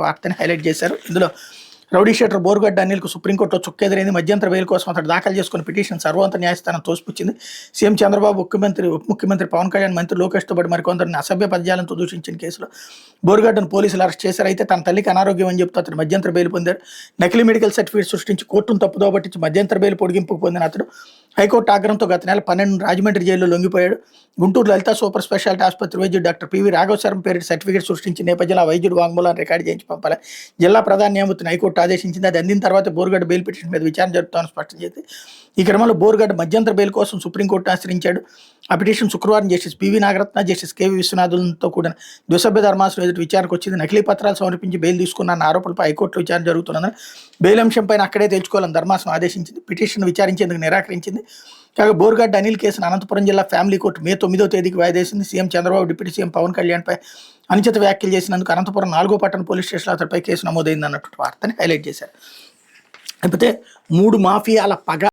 వార్తని హైలైట్ చేశారు. ఇందులో రౌడీ షీటర్ బోరుగడ్డ అనిల్కు సుప్రీంకోర్టులో చుక్కెదురైంది. మధ్యంతర బెయిల్ కోసం అతడు దాఖలు చేసుకున్న పిటిషన్ సర్వోన్నత న్యాయస్థానం తోసిపుచ్చింది. సీఎం చంద్రబాబు, ఉప ముఖ్యమంత్రి పవన్ కళ్యాణ్, మంత్రి లోకేష్తో పాటు మరికొందరిని అసభ్య పద్యాలతో దూషించిన కేసులో బోరుగడ్డను పోలీసులు అరెస్ట్ చేశారు. అయితే తన తల్లికి అనారోగ్యం అని చెప్తూ అతడు మధ్యంతర బెయిల్ పొందారు. నకిలీ మెడికల్ సర్టిఫికేట్ సృష్టించి కోర్టును తప్పుదో పట్టించి మధ్యంతర బెయిల్ పొడిగింపుకు పొందిన అతడు హైకోర్టు ఆగ్రహంతో గత నెల 12 రాజమండ్రి జైల్లో లొంగిపోయాడు. గుంటూరు లలిత సూపర్ స్పెషాలిటీ ఆసుపత్రి వైద్యుడు డాక్టర్ పివి రాఘవశర్మ పేరిట సర్టిఫికేట్ సృష్టించిన నేపథ్యంలో ఆ వైద్యుడు వాంగ్మూలాన్ని రికార్డు చేయించి పంపాలి. జిల్లా ప్రధాన న్యాయమూర్తిని హైకోర్టు ఆదేశించింది. అది అందిన తర్వాత బోరుగడ్డ బెయిల్ పిటిషన్ మీద విచారణ జరుపుతామని స్పష్టం చేసింది. ఈ క్రమంలో బోరుగడ్డ మధ్యంతర బెయిల్ కోసం సుప్రీంకోర్టును ఆశ్రయించాడు. ఆ పిటిషన్ శుక్రవారం justice PV Nagarathna, justice KV విశ్వనాథులతో కూడిన ద్విసభ్య ధర్మాసనం ఎదుటి విచారణకు వచ్చింది. నకిలీ పత్రాలు సమర్పించి బెయిల్ తీసుకున్న ఆరోపణలపై హైకోర్టులో విచారణ జరుగుతున్నదని, బెయిల్ అంశంపై అక్కడే తేల్చుకోవాలని ధర్మాసనం ఆదేశించింది. పిటిషన్ విచారించేందుకు నిరాకరించింది. కాగా బోరుగడ్డ అనిల్ కేసును అనంతపురం జిల్లా ఫ్యామిలీ కోర్టు మే 9వ తేదీకి వాయిదేసింది. CM Chandrababu, deputy CM Pawan కళ్యాణ్పై అనుచిత వ్యాఖ్యలు చేసినందుకు అనంతపురం 4వ పట్టణ పోలీస్ స్టేషన్లో అతడిపై కేసు నమోదైంది అన్నట్టు వార్తని హైలైట్ చేశారు. లేకపోతే 3 మాఫియాల పగ